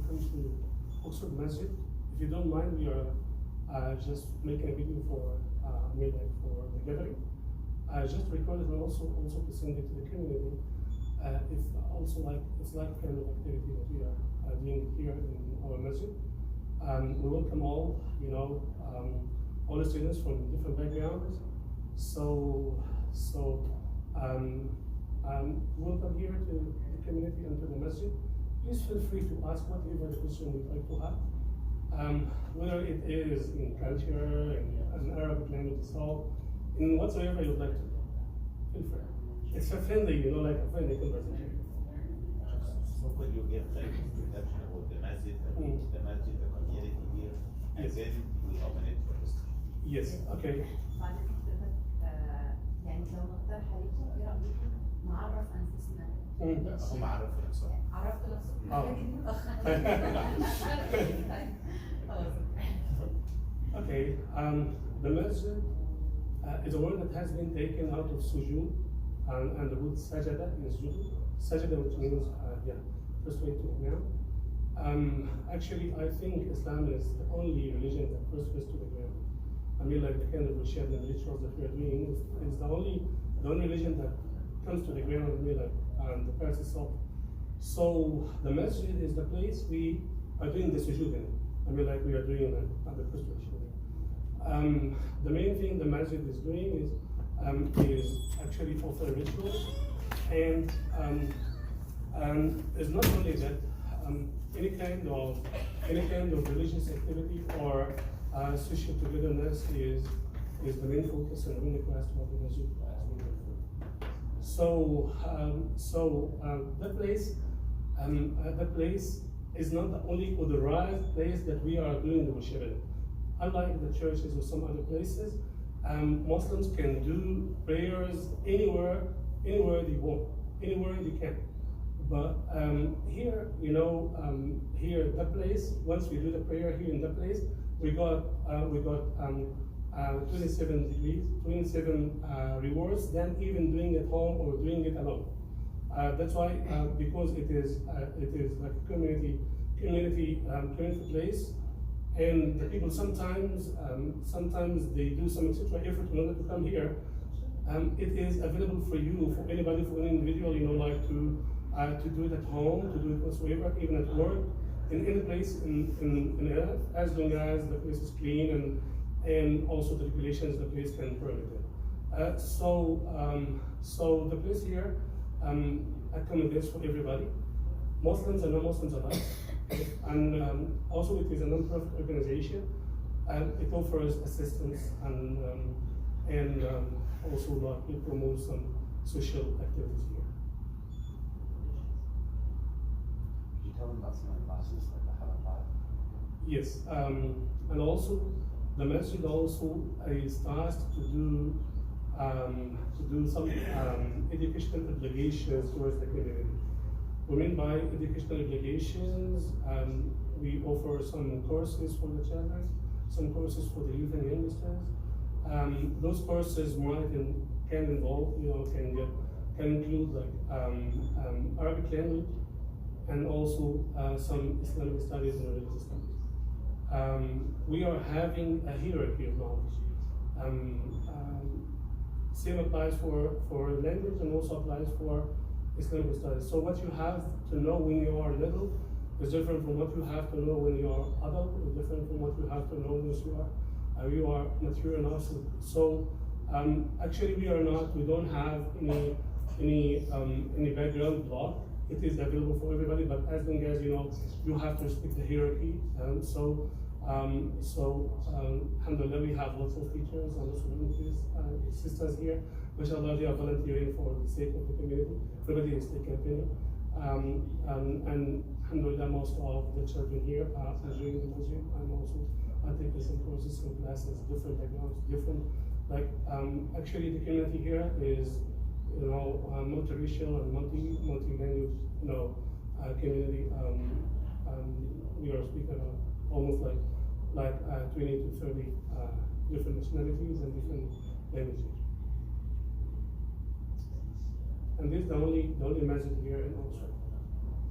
welcome to Oxford Masjid. If you don't mind, we are just making a video for for the gathering. I just recorded and also present it to the community. It's also it's like kind of activity that we are doing here in our masjid. We welcome all all the students from different backgrounds. Welcome here to the community and to the masjid. Please feel free to ask whatever question you'd like to have. Whether it is in culture, in an Arabic language itself, in whatsoever you'd like to. Feel free. It's a friendly, like a friendly conversation. So could you give like introduction about the masjid, the community here, and then we open it for discussion? Yes, okay. يعني لو نقترح عليكم ايه رايكم نعرف انفسنا؟ هم عرفوا نفسهم. عرفتوا نفسكم؟ Okay. The masjid is a word that has been taken out of sujood and the word sajada is sujood. Sajada, which means first way to the ground. Actually, I think Islam is the only religion that first goes to the ground. I mean, like the kind of worship and rituals that we are doing is the only religion that comes to the ground. I mean, like the practice itself. So the masjid is the place we are doing the sujood in. I mean, like we are doing the first ritual. The main thing the masjid is doing is actually offer rituals, and it's not only that. Any kind of religious activity or social togetherness is the main focus and the main request of the masjid. That place is not the only authorized place that we are doing the worship in. Unlike the churches or some other places, Muslims can do prayers anywhere they want, anywhere they can. But here, here that place. Once we do the prayer here in that place, we got 27 degrees, 27 rewards than even doing it home or doing it alone. That's why, because it is like a community place, and the people sometimes they do some extra effort in order to come here. It is available for you, for anybody, for any individual, to do it at home, to do it whatsoever, even at work, in any place in Earth, as long as the place is clean and also the regulations the place can permit it. So the place here accommodates for everybody, Muslims and non-Muslims alike, and also it is a non-profit organization, and it offers assistance and also it promotes some social activities here. Tell them about some of the classes, like the halakha. Yes, and also the masjid also is tasked to do some educational obligations towards the community. We mean by educational obligations, we offer some courses for the children, some courses for the youth and youngsters. Those courses can involve, can include like Arabic language, and also some Islamic studies and religious studies. We are having a hierarchy of knowledge. Same applies for language and also applies for Islamic studies. So what you have to know when you are little is different from what you have to know when you are adult, is different from what you have to know when you are mature enough. So actually we don't have any background block. It is available for everybody, but as long as you have to respect the hierarchy. Alhamdulillah, we have lots of teachers and also sisters here. Mashallah, they are volunteering for the sake of the community. Everybody is taking opinion. And Alhamdulillah, most of the children here are enjoying the masjid. I'm also taking some courses, some classes, different backgrounds, different. Actually, the community here is multiracial and multi-language, community. We are speaking of almost like 20 to 30 different nationalities and different languages. And this is the only masjid here in Oxford.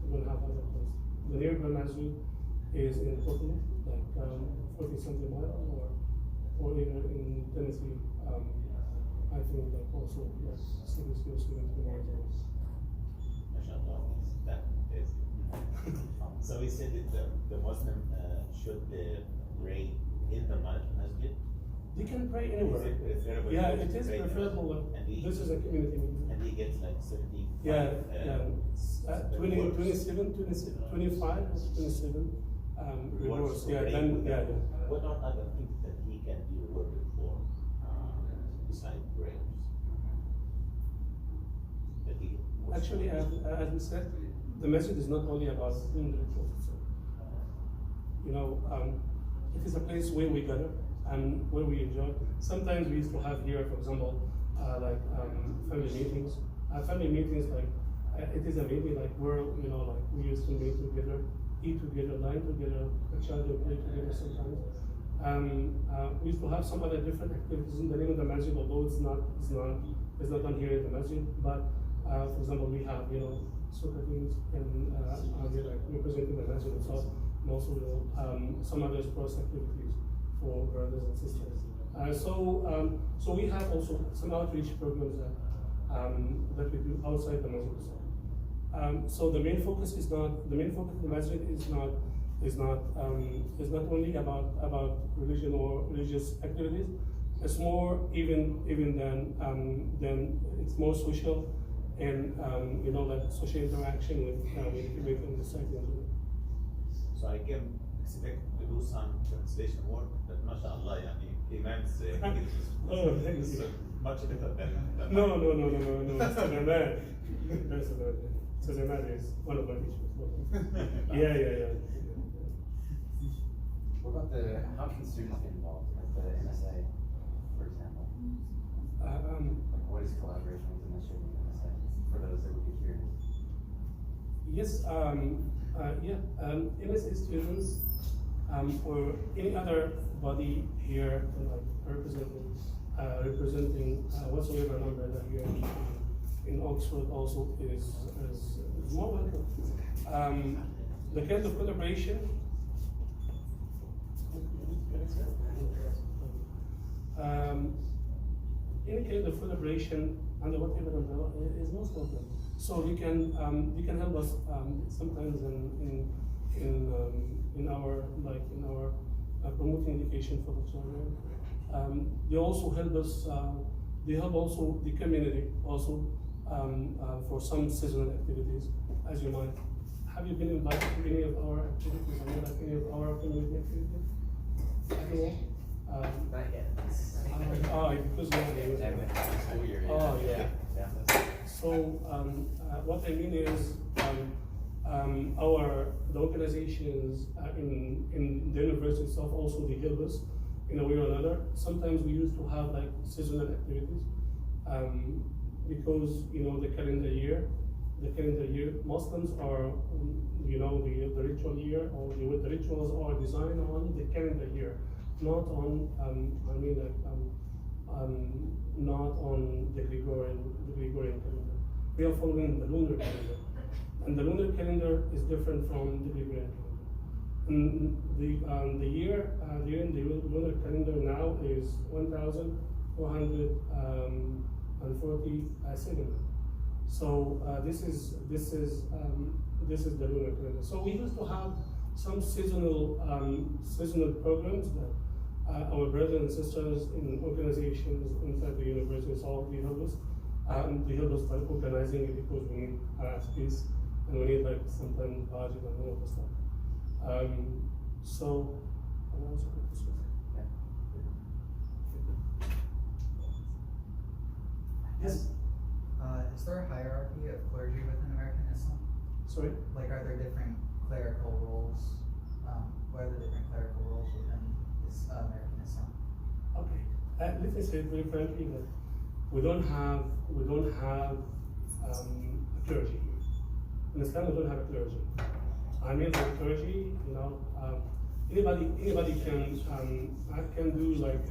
We don't have other places. the nearby masjid is in Tottenham, like 40-something miles, or either in Tennessee. I think like also yes, 60 or 70 miles. MashaAllah, that is. So we said that the Muslim should pray in the masjid. They can pray anywhere. Is it preferable Yeah, to it is pray in the preferable. masjid? This is a community meeting. And he gets like 70. Yeah, 25 or 27 rewards. Yeah, then yeah. What are other things that he can be rewarded for besides prayers? That he Actually, as we said, the message is not only about doing the rituals itself. You know, it is a place where we gather and where we enjoy. Sometimes we used to have here, for example, family meetings. Family meetings, like it is a meeting like where like we used to meet together, eat together, dine together, a child will play together sometimes. We used to have some other different activities in the name of the masjid, although it's not done here in the masjid. But for example, we have soccer teams and they're like representing the masjid itself, and also some other sports activities for brothers and sisters. So we have also some outreach programs that we do outside the masjid itself. So the main focus of the masjid is not only about religion or religious activities. It's more even than it's more social and like social interaction with the society. So I can expect to do some translation work, but mashallah, Imam's English is much better than No, Mr. Jamal. Mr. Jamal is one of my teachers. Yeah. How can students get involved, like the MSA, for example? Like what is collaboration with the Masjid and the MSA, for those that would be curious? Yes, MSA students or any other body here like representing whatsoever number that here in Oxford also is more welcome. The kind of collaboration any kind of collaboration under whatever umbrella is most welcome. So you can help us sometimes in our promoting education for the children. They also help us. They help also the community also for some seasonal activities. As you might, have you been invited to any of our activities or like any of our community activities? Not yet. Because yeah. So what I mean is the organizations in the university itself also they help us in a way or another. Sometimes we used to have like seasonal activities because the calendar year Muslims are the ritual year or the rituals are designed on the calendar year, not on not on the Gregorian calendar. We are following the lunar calendar, and the lunar calendar is different from the Gregorian calendar. And the year in the lunar calendar now is 1,447. So this is the lunar calendar. So we used to have some seasonal programs that our brothers and sisters in organizations inside the university all they help us. They help us by organizing it because we need space and we need like sometimes budget and all of the stuff. So I'll answer this one. Yes. Is there a hierarchy of clergy within American Islam? Sorry? Like, are there different clerical roles? What are the different clerical roles within American Islam? Okay. Let me say very frankly that we don't have a clergy here. In Islam, we don't have a clergy. I mean, the clergy, anybody can do like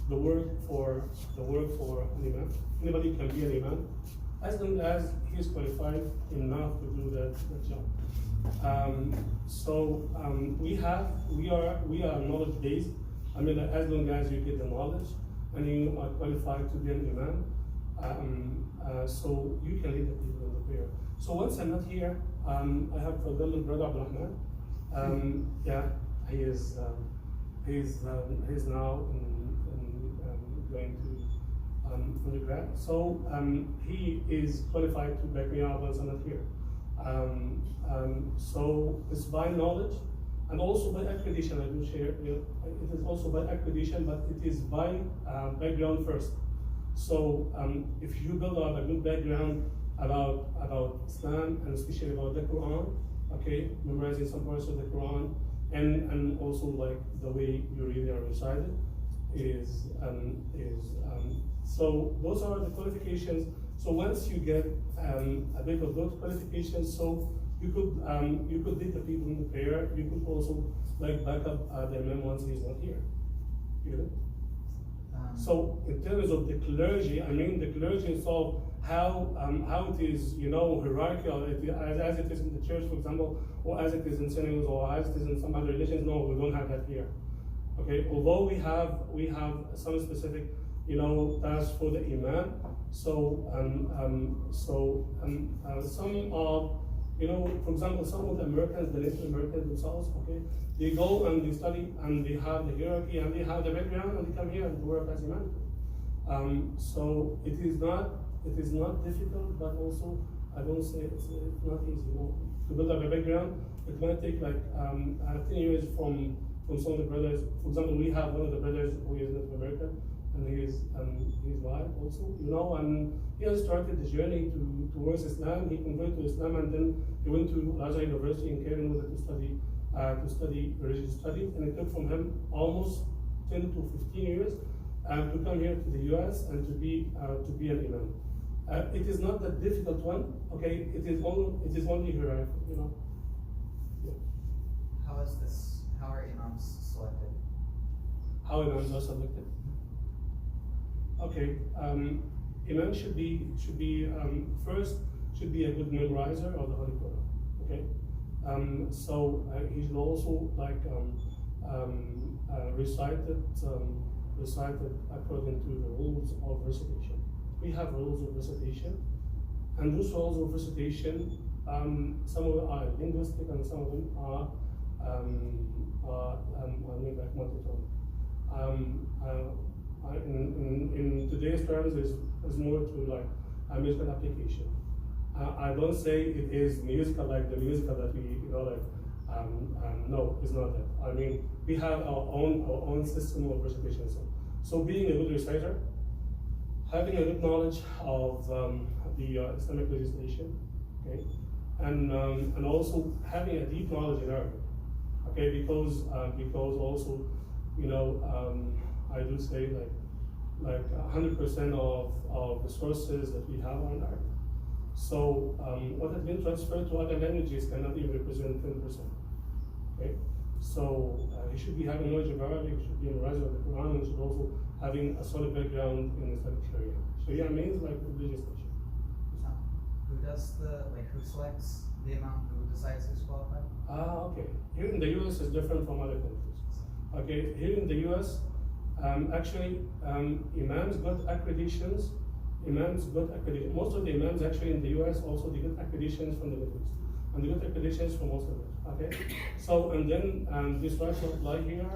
the work for an imam. Anybody can be an imam as long as he is qualified enough to do that job. We are knowledge based. I mean, as long as you get the knowledge and you are qualified to be an imam, so you can lead the people in the prayer. So once I'm not here, I have a little brother Abdulrahman. Yeah, he's now going to undergrad. So he is qualified to back me up once I'm not here. So it's by knowledge and also by accreditation. I do share. It is also by accreditation, but it is by background first. So if you build up a good background about Islam and especially about the Quran, okay, memorizing some parts of the Quran, and also like the way you read or recite it so those are the qualifications. So once you get a bit of those qualifications, so you could lead the people in the prayer. You could also like back up the imam once he's not here. You know? So in terms of the clergy, I mean the clergy itself, how it is, hierarchical, as it is in the church, for example, or as it is in synagogues, or as it is in some other religions. No, we don't have that here. Okay, although we have some specific, tasks for the imam. So some of, for example, some of the Americans, the Native Americans themselves, okay, they go and they study and they have the hierarchy and they have the background and they come here and work as imam. So it is not difficult, but also I don't say it's not easy. To build up a background, it might take like 10 years from some of the brothers. For example, we have one of the brothers who is Native American, and he's white also, and he has started the journey towards Islam. He converted to Islam, and then he went to Alza University in Clergy to study religious studies, and it took from him almost 10 to 15 years to come here to the US and to be an imam. It is not that difficult one, okay? It is only hierarchical, Yeah. How are imams selected? How imams are selected? Okay, imam should be first should be a good memorizer of the Holy Quran. Okay, so he should also like recite it according to the rules of recitation. We have rules of recitation, and those rules of recitation, some of them are linguistic and some of them are like multi-tone. In today's terms, is more to like a musical application. I don't say it is musical like the musical that we no, it's not that. I mean, we have our own system of recitation. So being a good reciter, having a good knowledge of the Islamic legislation, okay, and also having a deep knowledge in Arabic, okay, because also I do say like 100% of the sources that we have are in Arabic. So what has been transferred to other languages cannot even represent 10%. Okay, so he should be having knowledge of Arabic, he should be a memorizer of the Quran, and should also having a solid background in Islamic Sharia. Sharia means like legislation. Who selects the imam? Who decides who's qualified? Okay. Here in the US is different from other countries. Okay, here in the US, actually, imams got accreditations. Most of the imams actually in the US also they get accreditations from the Middle East, and they get accreditations from most of it. Okay, so and then they start to apply here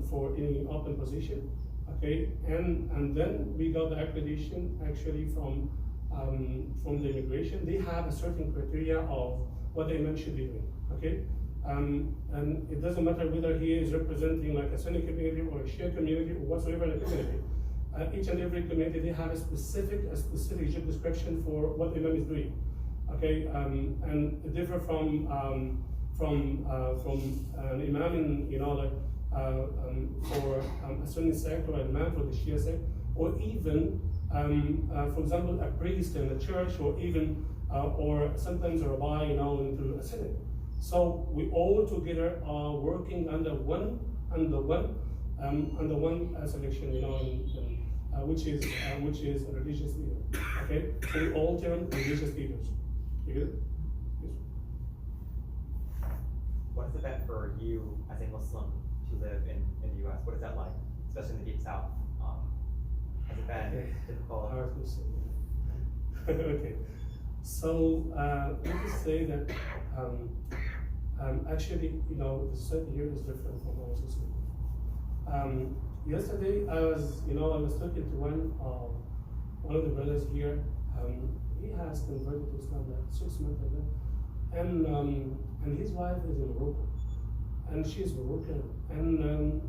for any open position. Okay, and then we got the accreditation actually from the immigration. They have a certain criteria of what the imam should be doing. Okay. And it doesn't matter whether he is representing like a Sunni community or a Shia community or whatsoever in the community. Each and every community they have a specific job description for what the imam is doing. Okay, and it differs from an imam in for a Sunni sect or an imam for the Shia sect, or even for example a priest in a church, or even or sometimes a rabbi into a synagogue. So we all together are working under one selection, which is a religious leader. Okay, so we all turn religious leaders. You get it? has it been for you as a Muslim to live in the U.S.? What is that like, especially in the Deep South? Has it been difficult? Hard to say. Okay, so let me say that actually, you know, the society here is different from our society. Yesterday, I was talking to one of the brothers here. He has converted to Islam like 6 months ago, and his wife is in Morocco, and she's Moroccan, and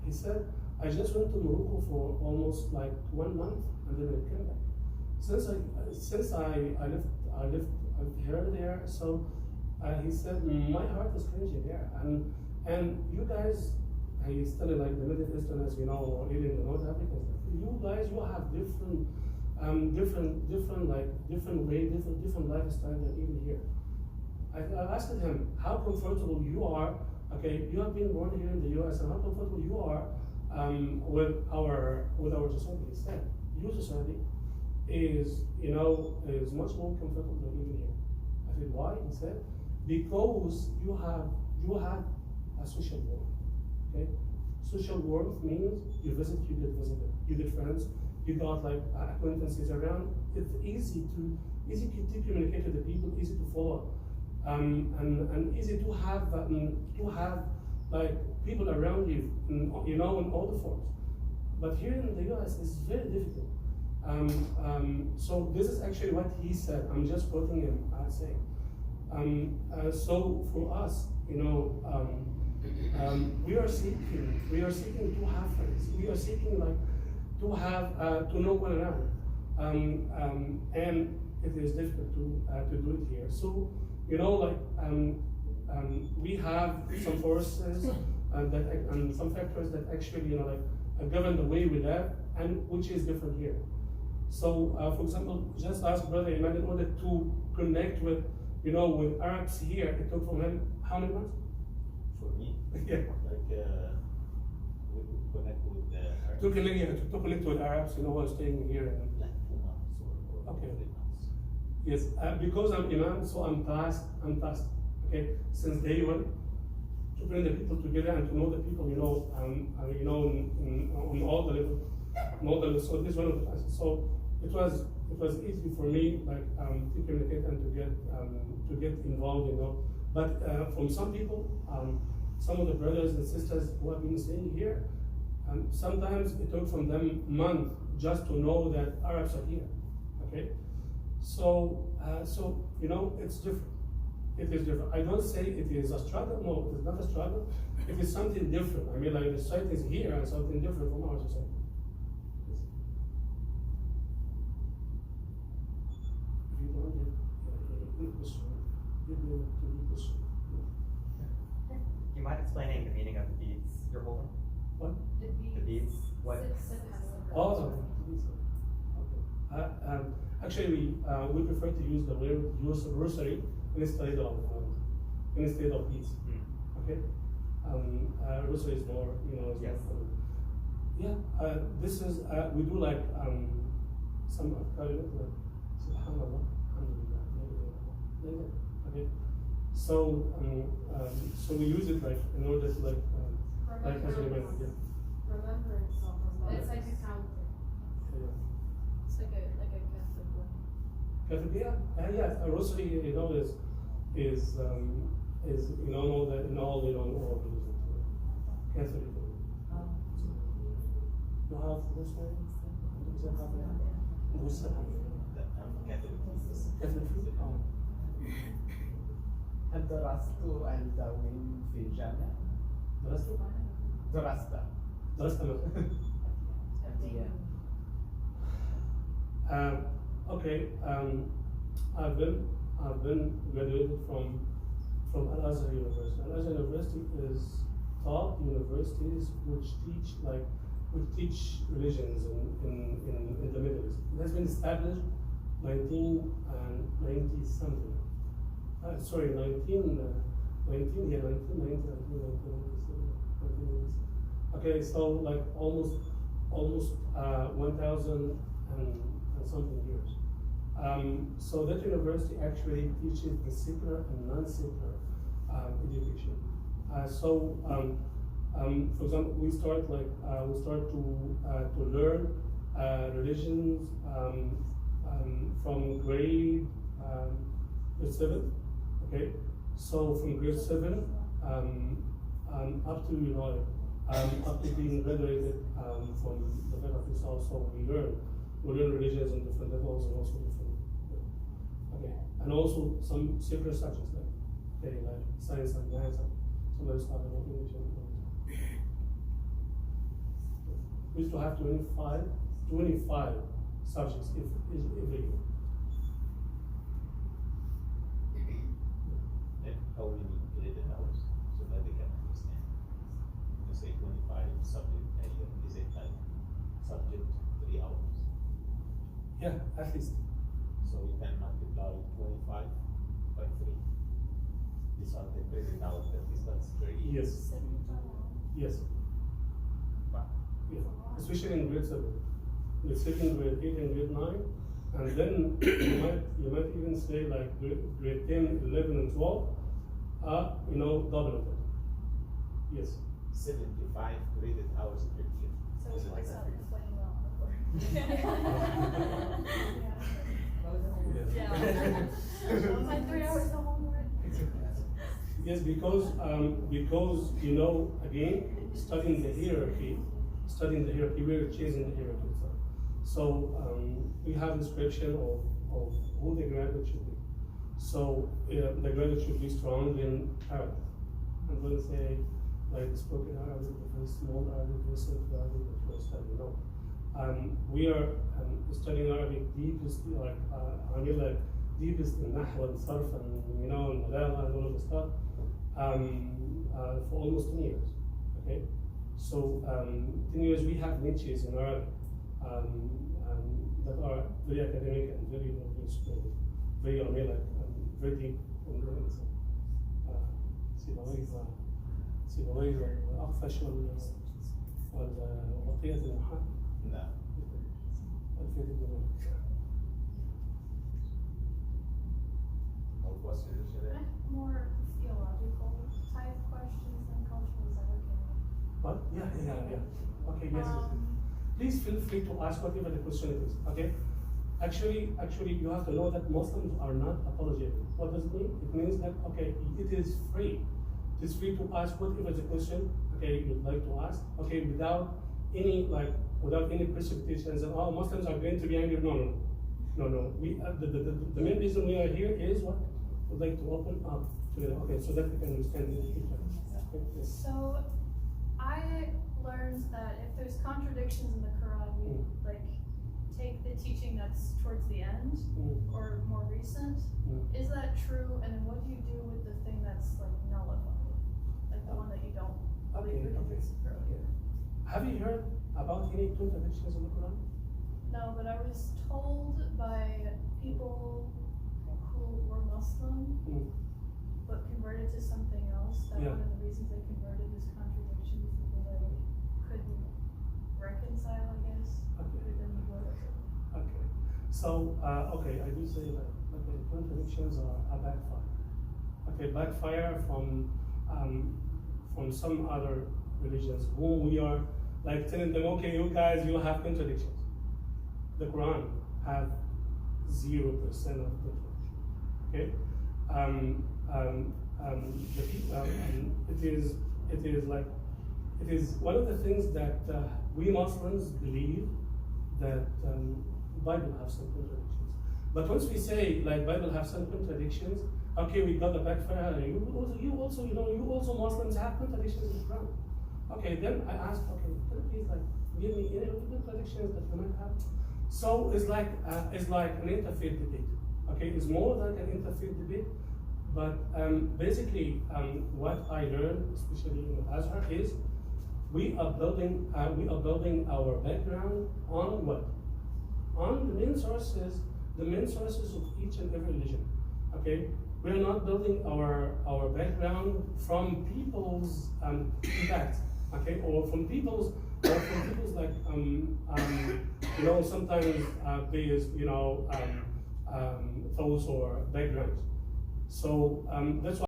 he said, I just went to Morocco for almost like 1 month, and then I came back. Since I left her there, so he said my heart is cringing there, and you guys, he's telling like the Middle Easterners, you know, or even the North Africans, you guys, you have different lifestyle than even here. I asked him how comfortable you are. Okay, you have been born here in the U.S. and how comfortable you are with our society. He said, your society is much more comfortable than even here. I said, why? He said, because you have a social warmth. Okay, social warmth means you visit, you get visited, you get friends, you got like acquaintances around. It's easy to communicate with the people, easy to follow, and easy to have like people around you, in all the forms. But here in the U.S., it's very difficult. So this is actually what he said. I'm just quoting him saying. So for us, we are seeking to have friends. We are seeking like to know one another, and it is difficult to do it here. So we have some forces and some factors that actually govern the way we live, and which is different here. So, for example, just ask Brother Imad, in order to connect with Arabs here, it took from him how many months? For me, Yeah. like we could connect with the Arabs. To connect with Arabs, while staying here. Like 2 months or Okay. 3 months. Yes, because I'm Imam, so I'm tasked, okay, since day one, to bring the people together and to know the people, on all the levels. So this is one of the tasks. So it was easy for me, like, to communicate and to get involved, But from some people, some of the brothers and sisters who have been staying here, sometimes it took from them months just to know that Arabs are here, okay? So it's different. It is different. I don't say it is a struggle. No, it is not a struggle. It is something different. I mean, like the society is here and something different from our society. If you don't get this one, give me to read this one. Do you mind explaining the meaning of the beads you're holding? What? The beads? What? Oh, okay. Actually, we prefer to use the word rosary instead of beads. Okay. Rosary is more, is Yes. more. Yeah. This is we do like some like Subhanallah, Alhamdulillah. Okay. So so we use it like in order to like as a reminder. Yeah. Remembrance of Allah. It's like a counter. Yeah. It's like a Catholic one. Catholic, yes, a rosary, is all the all religions. Catholic. You have rosary? Does that have I'm Catholic. Catholic? Oh. هل درست الدواوين في الجامعة؟ درست okay. I've been graduated from Alza University. Alza University is top universities which teach religions in the Middle East. It has been established 1990 something. Sorry, 1990. Okay, so like almost 1,000 and something years. So that university actually teaches the secular and non-secular education. For example, we start to learn religions from grade 7. Okay, so from grade 7 up to up to being graduated from the faculty. So we learn religions on different levels and also different. Okay, and also some secular subjects like science and math. Some other stuff about English. We used to have 25 subjects every year. And how we graded ours so that they can understand. When you say 25 subject a year, is it like subject 3 hours? Yeah, at least. So you can multiply 25 by 3. These are the graded hours, that's very easy. Yes. Yes. Wow. Yeah. Especially in grade 7. Grade 7, grade 8, and grade 9. And then you might even say like grade 10, 11, and 12 are, double of it. Yes. 75 graded hours per year. So Is it like it's that? not playing well on the board. Yes. My 3 hours of homework. Yes, because again, studying the hierarchy, we're chasing the hierarchy itself. So we have description of who the graduate should be. So the graduate should be strong in Arabic. I'm going to say like spoken Arabic, the very small Arabic, very simple Arabic, the first study. We are studying Arabic deepest, deepest in Nahwa and Sarf and and Malala and all of the stuff for almost 10 years. Okay, so 10 years we have niches in Arabic that are very academic and very very very deep in سيبويه والأخفش والبطيئة المحا. نعم. ألفية الجمال. More questions today? More theological type questions than cultural, is that okay? What? Yeah. Okay, yes. Please feel free to ask whatever the question is, okay? Actually, you have to know that Muslims are not apologetic. What does it mean? It means that, okay, it is free. It is free to ask whatever the question, okay, you'd like to ask, okay, without any precipitations and Muslims are going to be angry. No. We the main reason we are here is what? We'd like to open up together, okay, so that we can understand each other. Okay, yes. So I learned that if there's contradictions in the Quran, you take the teaching that's towards the end or more recent. Is that true? And then what do you do with the thing that's nullified, like the one that you don't believe because it's true? Have you heard about any contradictions in the Quran? No, but I was told by people who were Muslim but converted to something else that one of the reasons they converted was contradictions because they couldn't reconcile, I guess, within the book. Okay. So, I do say that contradictions are a backfire. Okay, backfire from some other religions who we are telling them, okay, you guys, you have contradictions. The Quran have 0% of contradiction. Okay, it is one of the things that we Muslims believe that Bible have some contradictions. But once we say Bible have some contradictions, okay, we got the backfire. You also Muslims have contradictions in the Quran. Okay, then I asked, okay, can you please give me any contradictions that you might have? So it's like an interfaith debate. Okay, it's more like an interfaith debate. But basically, what I learned, especially in Azhar, is we are building our background on what? On the main sources of each and every religion. Okay, we are not building our background from people's impacts. Okay, or from people's sometimes bias, thoughts or backgrounds. So that's why.